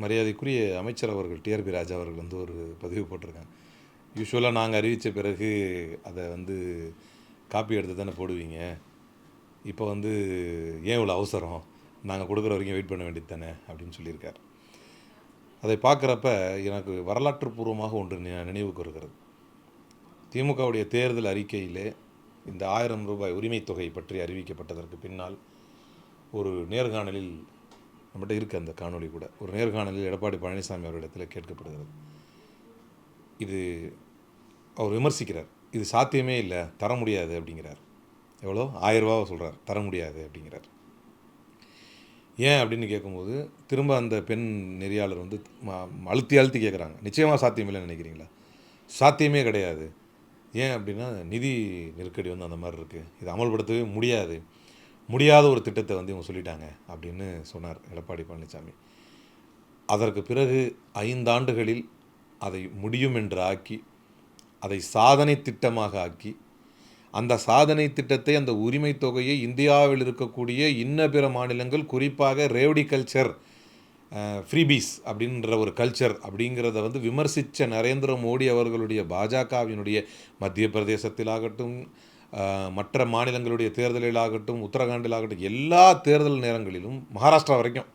மரியாதைக்குரிய அமைச்சர் அவர்கள் டிஆர்பி ராஜா அவர்கள் வந்து ஒரு பதிவு போட்டிருக்காங்க. யூஸ்வலாக நாங்கள் அறிவித்த பிறகு அதை வந்து காப்பி எடுத்து தானே போடுவீங்க, இப்போ வந்து ஏன் இவ்வளோ அவசரம், நாங்கள் கொடுக்குற வரைக்கும் வெயிட் பண்ண வேண்டியது தானே அப்படின்னு சொல்லியிருக்கார். அதை பார்க்குறப்ப எனக்கு வரலாற்று பூர்வமாக ஒன்று நினைவுக்கு வருகிறது. திமுகவுடைய தேர்தல் அறிக்கையிலே இந்த 1000 ரூபாய் உரிமை தொகை பற்றி அறிவிக்கப்பட்டதற்கு பின்னால் ஒரு நேர்காணலில், நம்மகிட்ட இருக்க அந்த காணொளி கூட, ஒரு நேர்காணலில் எடப்பாடி பழனிசாமி அவர்களிடத்தில் கேட்கப்படுகிறது. இது அவர் விமர்சிக்கிறார், இது சாத்தியமே இல்லை, தர முடியாது அப்படிங்கிறார். எவ்வளோ 1000 ரூபாவை சொல்கிறார், தர முடியாது அப்படிங்கிறார். ஏன் அப்படின்னு கேட்கும்போது திரும்ப அந்த பெண் நெறியாளர் வந்து அழுத்தி கேட்குறாங்க, நிச்சயமாக சாத்தியம் இல்லைன்னு நினைக்கிறீங்களா? சாத்தியமே கிடையாது. ஏன் அப்படின்னா நிதி நெருக்கடி வந்து அந்த மாதிரி இருக்குது, இதை அமல்படுத்தவே முடியாத ஒரு திட்டத்தை வந்து இவங்க சொல்லிட்டாங்க அப்படின்னு சொன்னார் எடப்பாடி பழனிசாமி. அதற்கு பிறகு 5 ஆண்டுகளில் அதை முடியும் என்று ஆக்கி, அதை சாதனை திட்டமாக ஆக்கி, அந்த சாதனை திட்டத்தை, அந்த உரிமை தொகையை இந்தியாவில் இருக்கக்கூடிய இன்ன பிற மாநிலங்கள், குறிப்பாக ரேவடி கல்ச்சர், ஃப்ரீபீஸ் அப்படின்ற ஒரு கல்ச்சர் அப்படிங்கிறத வந்து விமர்சித்த நரேந்திர மோடி அவர்களுடைய பாஜகவினுடைய மத்திய பிரதேசத்திலாகட்டும், மற்ற மாநிலங்களுடைய தேர்தலிலாகட்டும், உத்தரகாண்டிலாகட்டும், எல்லா தேர்தல் நேரங்களிலும் மகாராஷ்டிரா வரைக்கும்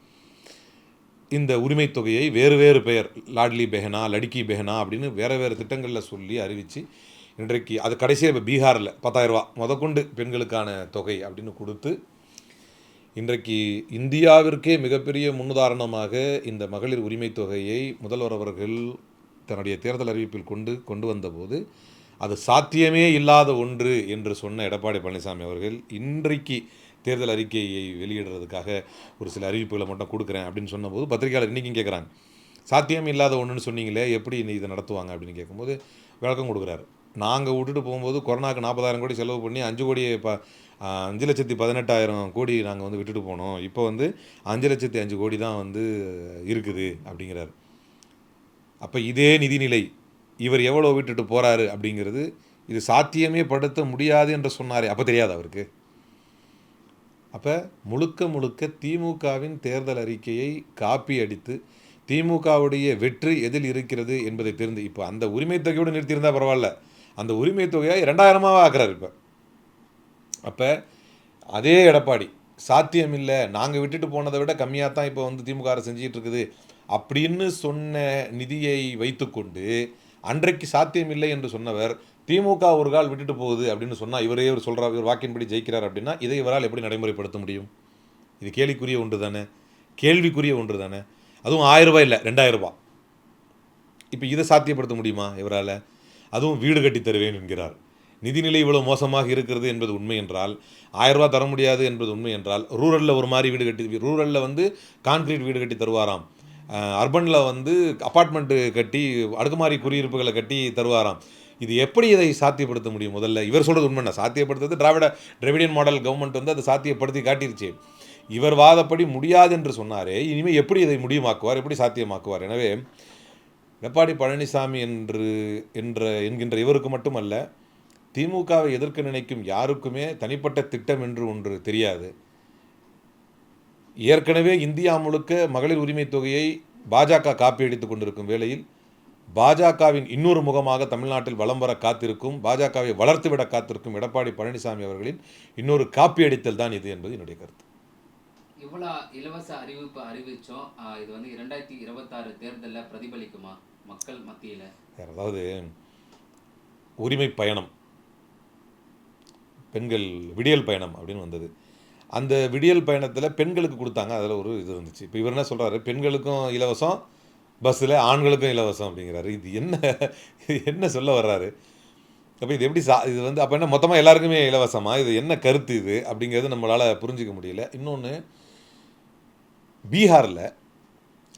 இந்த உரிமை தொகையை வேறு பெயர், லாட்லி பெஹனா, லடிக்கி பெஹனா அப்படின்னு வேறு திட்டங்களில் சொல்லி அறிவித்து, இன்றைக்கு அது கடைசியாக இப்போ பீகாரில் 10,000 ரூபா முதற்கொண்டு பெண்களுக்கான தொகை அப்படின்னு கொடுத்து, இன்றைக்கு இந்தியாவிற்கே மிகப்பெரிய முன்னுதாரணமாக இந்த மகளிர் உரிமை தொகையை முதல்வர் அவர்கள் தன்னுடைய தேர்தல் அறிவிப்பில் கொண்டு வந்தபோது அது சாத்தியமே இல்லாத ஒன்று என்று சொன்ன எடப்பாடி பழனிசாமி அவர்கள் இன்றைக்கு தேர்தல் அறிக்கையை வெளியிடுறதுக்காக ஒரு சில அறிவிப்புகளை மட்டும் கொடுக்குறேன் அப்படின்னு சொன்னபோது பத்திரிகையாளர் இன்றைக்கும் கேட்குறாங்க, சாத்தியம் இல்லாத ஒன்றுன்னு சொன்னீங்களே, எப்படி இதை நடத்துவாங்க அப்படின்னு கேட்கும்போது விளக்கம் கொடுக்குறாரு. நாங்கள் விட்டுட்டு போகும்போது கொரோனாக்கு 40,000 கோடி செலவு பண்ணி 5,18,000 கோடி நாங்கள் வந்து விட்டுட்டு போனோம், இப்போ வந்து 5,05,000 கோடி தான் வந்து இருக்குது அப்படிங்கிறார். அப்போ இதே நிதிநிலை இவர் எவ்வளோ விட்டுட்டு போகிறாரு அப்படிங்கிறது, இது சாத்தியமே படுத்த முடியாது என்று சொன்னாரே, அப்போ தெரியாது அவருக்கு? அப்போ முழுக்க திமுகவின் தேர்தல் அறிக்கையை காப்பி அடித்து திமுகவுடைய வெற்றி எதில் இருக்கிறது என்பதை தெரிந்து, இப்போ அந்த உரிமை தொகையோடு நிறுத்தியிருந்தால் பரவாயில்ல, அந்த உரிமை தொகையை 2,000 ஆக்குறாரு இப்போ. அப்போ அதே எடப்பாடி சாத்தியம் இல்லை, நாங்கள் விட்டுட்டு போனதை விட கம்மியாக தான் இப்போ வந்து திமுக அரசு செஞ்சிகிட்டு இருக்குது அப்படின்னு சொன்ன நிதியை வைத்துக்கொண்டு, அன்றைக்கு சாத்தியம் இல்லை என்று சொன்னவர் திமுக ஒரு கால் விட்டுட்டு போகுது அப்படின்னு சொன்னால், இவரே ஒரு சொல்கிறார், இவர் வாக்கின்படி ஜெயிக்கிறார் அப்படின்னா, இதை இவரால் எப்படி நடைமுறைப்படுத்த முடியும்? இது கேள்விக்குரிய ஒன்று தானே, கேள்விக்குரிய ஒன்று தானே. அதுவும் 1000 ரூபாய் இல்லை, 2,000 ரூபாய். இப்போ இதை சாத்தியப்படுத்த முடியுமா இவரால்? அதுவும் வீடு கட்டி தருவேன் என்கிறார். நிதிநிலை இவ்வளோ மோசமாக இருக்கிறது என்பது உண்மை என்றால், 1000 ரூபா தர முடியாது என்பது உண்மை என்றால், ரூரலில் ஒரு மாதிரி வீடு கட்டி, ரூரலில் வந்து கான்கிரீட் வீடு கட்டி தருவாராம், அர்பனில் வந்து அப்பார்ட்மெண்ட்டு கட்டி அடுக்குமாறி குடியிருப்புகளை கட்டி தருவாராம். இது எப்படி இதை சாத்தியப்படுத்த முடியும்? முதல்ல இவர் சொல்கிறது உண்மை, சாத்தியப்படுத்துறது திராவிடியன் மாடல் கவர்மெண்ட் வந்து அதை சாத்தியப்படுத்தி காட்டிருச்சு. இவர் வாதப்படி முடியாது என்று சொன்னாரே, இனிமேல் எப்படி இதை முடியுமாக்குவார், எப்படி சாத்தியமாக்குவார்? எனவே எடப்பாடி பழனிசாமி என்கின்ற இவருக்கு மட்டுமல்ல, திமுகவை எதிர்க்க நினைக்கும் யாருக்குமே தனிப்பட்ட திட்டம் என்று ஒன்று தெரியாது. ஏற்கனவே இந்தியா முழுக்க மகளிர் உரிமை தொகையை பாஜக காப்பி அடித்துக் கொண்டிருக்கும் வேளையில், பாஜகவின் இன்னொரு முகமாக தமிழ்நாட்டில் வலம் வர காத்திருக்கும், பாஜகவை வளர்த்துவிட காத்திருக்கும் எடப்பாடி பழனிசாமி அவர்களின் இன்னொரு காப்பி அடித்தல் தான் இது என்பது என்னுடைய கருத்து. இவ்வளோ இலவச அறிவிப்பு அறிவிச்சோம், இது வந்து 2026 தேர்தலில் பிரதிபலிக்குமா மக்கள் மத்தியில்? அதாவது உரிமை பயணம், பெண்கள் விடியல் பயணம் அப்படின்னு வந்தது. அந்த விடியல் பயணத்தில் பெண்களுக்கு கொடுத்தாங்க, அதில் ஒரு இது இருந்துச்சு. இப்போ இவர் என்ன சொல்கிறாரு, பெண்களுக்கும் இலவசம் பஸ்ஸில், ஆண்களுக்கும் இலவசம் அப்படிங்கிறாரு. இது என்ன சொல்ல வர்றாரு? அப்போ இது எப்படி இது வந்து அப்போ என்ன மொத்தமாக எல்லாருக்குமே இலவசமாக? இது என்ன கருத்து இது அப்படிங்கிறது நம்மளால் புரிஞ்சிக்க முடியல. இன்னொன்று, பீகாரில்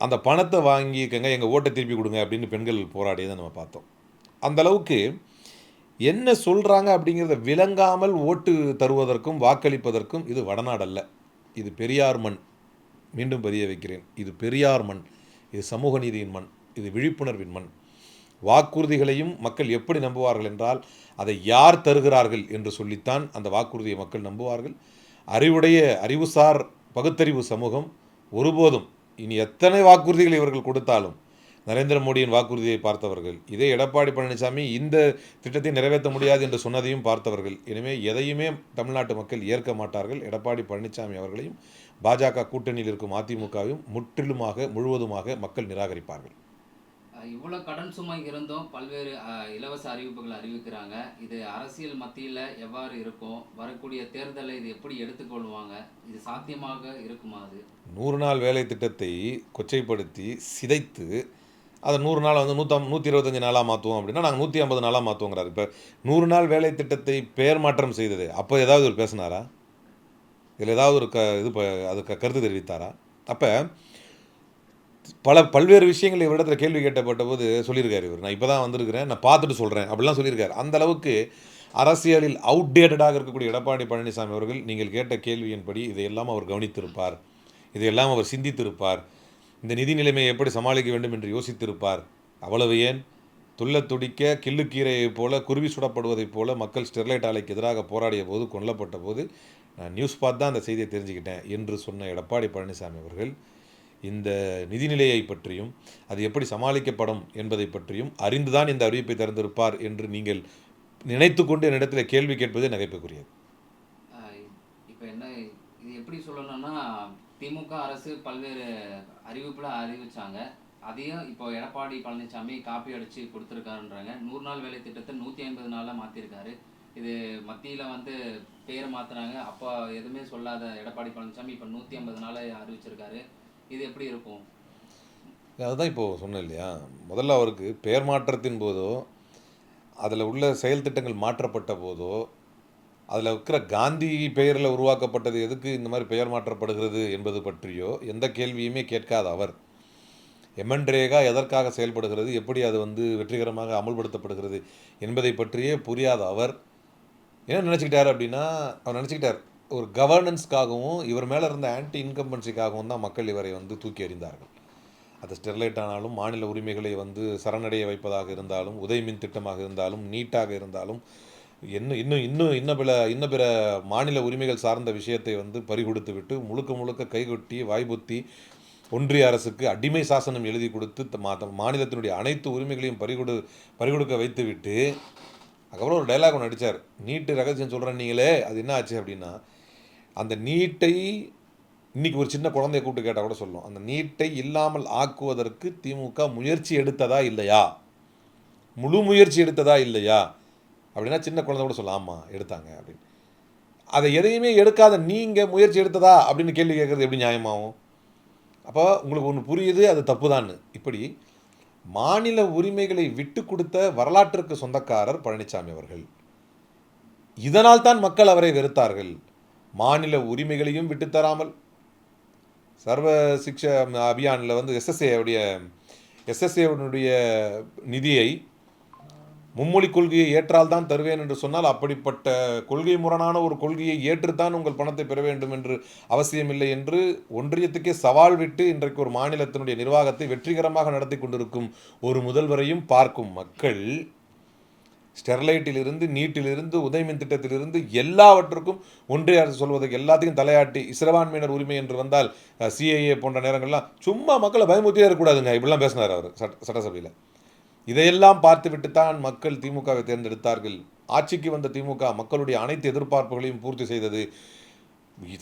அந்த பணத்தை வாங்கிக்கங்க, எங்கள் ஓட்டை திருப்பி கொடுங்க அப்படின்னு பெண்கள் போராடியதை நம்ம பார்த்தோம். அந்தளவுக்கு என்ன சொல்கிறாங்க அப்படிங்கிறத விளங்காமல் ஓட்டு தருவதற்கும் வாக்களிப்பதற்கும் இது வடநாடு அல்ல, இது பெரியார் மண். மீண்டும் பதிய வைக்கிறேன், இது பெரியார் மண், இது சமூக நீதியின் மண், இது விழிப்புணர்வின் மண். வாக்குறுதிகளையும் மக்கள் எப்படி நம்புவார்கள் என்றால், அதை யார் தருகிறார்கள் என்று சொல்லித்தான் அந்த வாக்குறுதியை மக்கள் நம்புவார்கள். அறிவுசார் பகுத்தறிவு சமூகம் ஒருபோதும் இனி எத்தனை வாக்குறுதிகள் இவர்கள் கொடுத்தாலும் நரேந்திர மோடியின் வாக்குறுதியை பார்த்தவர்கள், இதே எடப்பாடி பழனிசாமி இந்த திட்டத்தை நிறைவேற்ற முடியாது என்று சொன்னதையும் பார்த்தவர்கள். எனவே எதையுமே தமிழ்நாட்டு மக்கள் ஏற்க மாட்டார்கள். எடப்பாடி பழனிசாமி அவர்களையும் பாஜக கூட்டணியில் இருக்கும் அதிமுகவையும் முற்றிலுமாக முழுவதுமாக மக்கள் நிராகரிப்பார்கள். இவ்வளோ கடன் சுமை இருந்தும் பல்வேறு இலவச அறிவிப்புகள் அறிவிக்கிறாங்க. இது அரசியல் மத்தியில் எவ்வாறு இருக்கும்? வரக்கூடிய தேர்தலை இது எப்படி எடுத்துக்கொள்வாங்க? இது சாத்தியமாக இருக்குமா அது? 100 நாள் வேலை திட்டத்தை கொச்சைப்படுத்தி சிதைத்து அதை 100 நாள் வந்து 125 நாளாக மாற்றுவோம் அப்படின்னா நாங்கள் 150 நாளாக மாற்றுவோங்கிறாரு. இப்போ 100 நாள் வேலை திட்டத்தை பெயர் மாற்றம் செய்தது அப்போ ஏதாவது ஒரு பேசினாரா? இதில் ஏதாவது ஒரு அதுக்கு கருத்து தெரிவித்தாரா? அப்போ பல்வேறு விஷயங்கள் இவரிடத்தில் கேள்வி கேட்டப்பட்ட போது சொல்லியிருக்காரு. இவர் நான் இப்போ தான் வந்திருக்கிறேன், நான் பார்த்துட்டு சொல்கிறேன் அப்படிலாம் சொல்லியிருக்காரு. அந்த அளவுக்கு அரசியலில் அவுட்டேட்டடாக இருக்கக்கூடிய எடப்பாடி பழனிசாமி அவர்கள் நீங்கள் கேட்ட கேள்வியின்படி இதையெல்லாம் அவர் கவனித்திருப்பார், இதையெல்லாம் அவர் சிந்தித்திருப்பார், இந்த நிதி நிலைமையை எப்படி சமாளிக்க வேண்டும் என்று யோசித்திருப்பார். அவ்வளவு ஏன், துள்ள துடிக்க கிள்ளுக்கீரையைப் போல குருவி சுடப்படுவதைப் போல மக்கள் ஸ்டெர்லைட் ஆலைக்கு எதிராக போராடிய போது, கொல்லப்பட்ட போது நான் நியூஸ் பார்த்து தான் அந்த செய்தியை தெரிஞ்சுக்கிட்டேன் என்று சொன்ன எடப்பாடி பழனிசாமி அவர்கள் இந்த நிதிநிலையை பற்றியும் அது எப்படி சமாளிக்கப்படும் என்பதை பற்றியும் அறிந்துதான் இந்த அறிவிப்பை திறந்திருப்பார் என்று நீங்கள் நினைத்து கொண்டு என்னிடத்தில் கேள்வி கேட்பது நகைப்புக்குரியது. இப்போ என்ன இது எப்படி சொல்லணும்னா, திமுக அரசு பல்வேறு அறிவிப்புல அறிவிச்சாங்க. அதையும் இப்போ எடப்பாடி பழனிசாமி காப்பி அடிச்சு கொடுத்துருக்காருன்றாங்க. 100 நாள் வேலை திட்டத்தை 150 நாளாக மாற்றிருக்காரு. இது மத்தியில் வந்து பேரை மாற்றினாங்க. அப்போ எதுவுமே சொல்லாத எடப்பாடி பழனிசாமி இப்போ 150 நாளை அறிவிச்சிருக்காரு. இது எப்படி இருக்கும்? அதுதான் இப்போது சொன்னேன் இல்லையா, முதல்ல அவருக்கு பெயர் மாற்றத்தின் போதோ அதில் உள்ள செயல் திட்டங்கள் மாற்றப்பட்ட போதோ அதில் இருக்கிற காந்தி பெயரில் உருவாக்கப்பட்டது எதுக்கு இந்த மாதிரி பெயர் மாற்றப்படுகிறது என்பது பற்றியோ எந்த கேள்வியுமே கேட்காத அவர், எம்என்ரேகா எதற்காக செயல்படுகிறது, எப்படி அது வந்து வெற்றிகரமாக அமுல்படுத்தப்படுகிறது என்பதை பற்றியே புரியாத அவர் என்ன நினச்சிக்கிட்டார் அப்படின்னா, அவர் நினச்சிக்கிட்டார் ஒரு கவர்னன்ஸ்க்காகவும் இவர் மேலே இருந்த ஆன்டி இன்கம்பன்சிக்காகவும் தான் மக்கள் இவரை வந்து தூக்கி எறிந்தார்கள். அது ஸ்டெர்லைட் ஆனாலும், மாநில உரிமைகளை வந்து சரணடைய வைப்பதாக இருந்தாலும், உதயமின் திட்டமாக இருந்தாலும், நீட்டாக இருந்தாலும், இன்னும் பிற மாநில உரிமைகள் சார்ந்த விஷயத்தை வந்து பறிகொடுத்து விட்டு முழுக்க முழுக்க கைகொட்டி வாய்புத்தி ஒன்றிய அரசுக்கு அடிமை சாசனம் எழுதி கொடுத்து மாநிலத்தினுடைய அனைத்து உரிமைகளையும் பறிகொடுக்க வைத்து விட்டு அதுக்கப்புறம் ஒரு டைலாக் ஒன்று அடித்தார். நீட்டு ரகசியம் சொல்கிறேன் நீங்களே, அது என்ன ஆச்சு அப்படின்னா, அந்த நீட்டை இன்றைக்கி ஒரு சின்ன குழந்தைய கூப்பிட்டு கேட்டால் கூட சொல்லும், அந்த நீட்டை இல்லாமல் ஆக்குவதற்கு திமுக முயற்சி எடுத்ததா இல்லையா, முழு முயற்சி எடுத்ததா இல்லையா அப்படின்னா சின்ன குழந்தை கூட சொல்ல ஆமாம் எடுத்தாங்க அப்படின்னு. அதை எதையுமே எடுக்காத நீங்கள் முயற்சி எடுத்ததா அப்படின்னு கேள்வி கேட்குறது எப்படி நியாயமாகும்? அப்போ உங்களுக்கு ஒன்று புரியுது, அது தப்பு தான். இப்படி மாநில உரிமைகளை விட்டு கொடுத்த வரலாற்றுக்கு சொந்தக்காரர் பழனிசாமி அவர்கள். இதனால் தான் மக்கள் அவரை வெறுத்தார்கள். மாநில உரிமைகளையும் விட்டுத்தராமல் சர்வ சிக்ஷா அபியானில் வந்து எஸ்எஸ்ஏவுடைய நிதியை மும்மொழி கொள்கையை ஏற்றால் தான் தருவேன் என்று சொன்னால், அப்படிப்பட்ட கொள்கை முரணான ஒரு கொள்கையை ஏற்றுத்தான் உங்கள் பணத்தை பெற வேண்டும் என்று அவசியமில்லை என்று ஒன்றியத்துக்கே சவால் விட்டு இன்றைக்கு ஒரு மாநிலத்தினுடைய நிர்வாகத்தை வெற்றிகரமாக நடத்தி கொண்டிருக்கும் ஒரு முதல்வரையும் பார்க்கும் மக்கள் ஸ்டெர்லைட்டிலிருந்து, நீட்டிலிருந்து, உதயமின் திட்டத்திலிருந்து எல்லாவற்றுக்கும் ஒன்றிய அரசு சொல்வதற்கு எல்லாத்தையும் தலையாட்டி சிறுபான்மையினர் உரிமை என்று வந்தால் சிஏஏ போன்ற நேரங்கள்லாம் சும்மா மக்களை பயமுத்தியே இருக்கக்கூடாதுங்க இப்படிலாம் பேசினார் அவர் சட்டசபையில். இதையெல்லாம் பார்த்துவிட்டு தான் மக்கள் திமுகவை தேர்ந்தெடுத்தார்கள். ஆட்சிக்கு வந்த திமுக மக்களுடைய அனைத்து எதிர்பார்ப்புகளையும் பூர்த்தி செய்தது.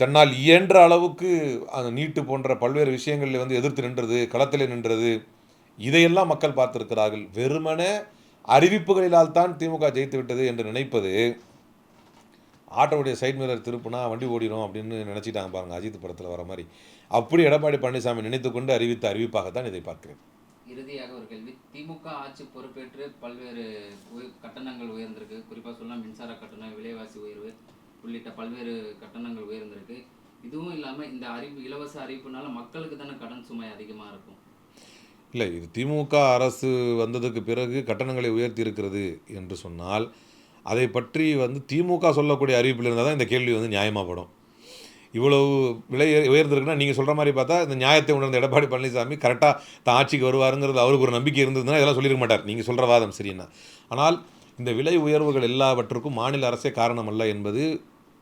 தன்னால் இயன்ற அளவுக்கு அந்த நீட்டு போன்ற பல்வேறு விஷயங்களில் வந்து எதிர்த்து நின்றது, களத்தில் நின்றது. இதையெல்லாம் மக்கள் பார்த்திருக்கிறார்கள். வெறுமனே அறிவிப்புகளிலால் தான் திமுக ஜெயித்து விட்டது என்று நினைப்பது, ஆட்டோடைய சைட் மிரர் திருப்புனா வண்டி ஓடிடும் அப்படின்னு நினச்சிட்டாங்க பாருங்கள், அஜித் படத்தில் வர மாதிரி. அப்படி எடப்பாடி பழனிசாமி நினைத்து கொண்டு அறிவித்த அறிவிப்பாகத்தான் இதை பார்க்கிறேன். இறுதியாக ஒரு கேள்வி, திமுக ஆட்சி பொறுப்பேற்று பல்வேறு கட்டணங்கள் உயர்ந்திருக்கு. குறிப்பாக சொல்லலாம் மின்சார கட்டணம், விலைவாசி உயர்வு உள்ளிட்ட பல்வேறு கட்டணங்கள் உயர்ந்திருக்கு. இதுவும் இல்லாமல் இந்த இலவச அறிவிப்புனால மக்களுக்கு தானே கடன் சுமை அதிகமாக இருக்கும். இல்லை, இது திமுக அரசு வந்ததுக்கு பிறகு கட்டணங்களை உயர்த்தி இருக்கிறது என்று சொன்னால், அதை பற்றி வந்து திமுக சொல்லக்கூடிய அறிவிப்பில் இருந்தால் தான் இந்த கேள்வி வந்து நியாயமாகப்படும். இவ்வளவு விலை உயர்ந்திருக்குன்னா நீங்கள் சொல்கிற மாதிரி பார்த்தா இந்த நியாயத்தை உணர்ந்த எடப்பாடி பழனிசாமி கரெக்டாக தான் ஆட்சிக்கு வருவாருங்கிறது அவருக்கு ஒரு நம்பிக்கை இருந்ததுன்னா இதெல்லாம் சொல்லியிருக்க மாட்டார். நீங்கள் சொல்கிற வாதம் சரின்னா. ஆனால் இந்த விலை உயர்வுகள் எல்லாவற்றுக்கும் மாநில அரசே காரணம் அல்ல என்பது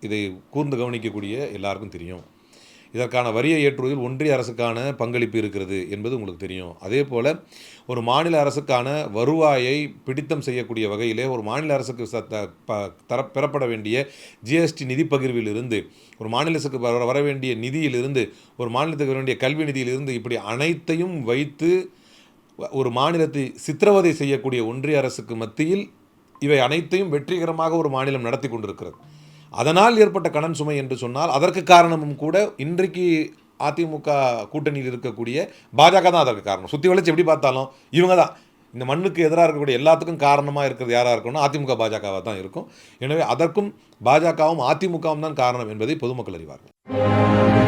இதை கூர்ந்து கவனிக்கக்கூடிய எல்லாருக்கும் தெரியும். இதற்கான வரியை ஏற்றுவதில் ஒன்றிய அரசுக்கான பங்களிப்பு இருக்கிறது என்பது உங்களுக்கு தெரியும். அதே போல் ஒரு மாநில அரசுக்கான வருவாயை பிடித்தம் செய்யக்கூடிய வகையிலே ஒரு மாநில அரசுக்கு பெறப்பட வேண்டிய ஜிஎஸ்டி நிதி பகிர்விலிருந்து, ஒரு மாநிலத்துக்கு வர வேண்டிய நிதியிலிருந்து, ஒரு மாநிலத்துக்கு வர வேண்டிய கல்வி நிதியிலிருந்து, இப்படி அனைத்தையும் வைத்து ஒரு மாநிலத்தை சித்திரவதை செய்யக்கூடிய ஒன்றிய அரசுக்கு மத்தியில் இவை அனைத்தையும் வெற்றிகரமாக ஒரு மாநிலம் நடத்தி கொண்டிருக்கிறது. அதனால் ஏற்பட்ட கடன் சுமை என்று சொன்னால் அதற்கு காரணமும் கூட இன்றைக்கு அதிமுக கூட்டணியில் இருக்கக்கூடிய பாஜக தான் அதற்கு காரணம். சுற்றி வளைச்சு எப்படி பார்த்தாலும் இவங்க தான் இந்த மண்ணுக்கு எதிராக இருக்கக்கூடிய எல்லாத்துக்கும் காரணமாக இருக்கிறது யாராக இருக்கும்னா அதிமுக பாஜகவாக தான் இருக்கும். எனவே அதற்கும் பாஜகவும் அதிமுகவும் தான் காரணம் என்பதை பொதுமக்கள் அறிவார்கள்.